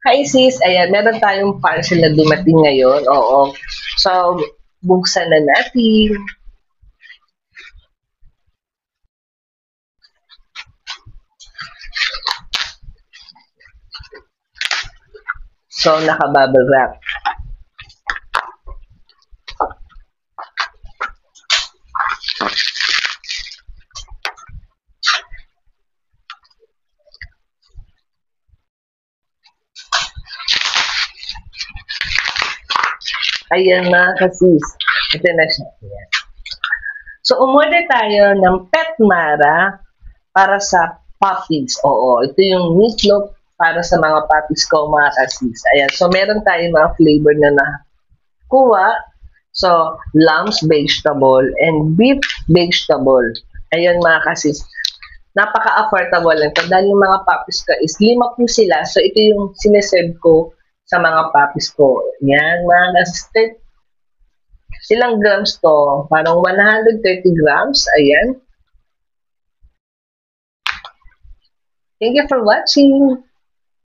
Hi sis, ayan, meron tayong parcel na dumating ngayon. Oo. So, buksan na natin. So, naka-bubble wrap. Ayan na kasis. Ito na siya. Ayan. So, umorder tayo ng Pet Mara para sa puppies. Oo, ito yung meatloaf para sa mga puppies ko, mga kasis. Ayan, so meron tayong mga flavor na nakuha. So, lambs vegetable and beef vegetable. Ayan mga kasis. Napaka-affordable lang ito dahil yung mga puppies ko is 5 po sila. So, ito yung sineserve ko sa mga puppies ko. Yan, mga kasis. Ilang grams to? Parang 130 grams. Ayan. Thank you for watching.